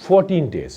14 days۔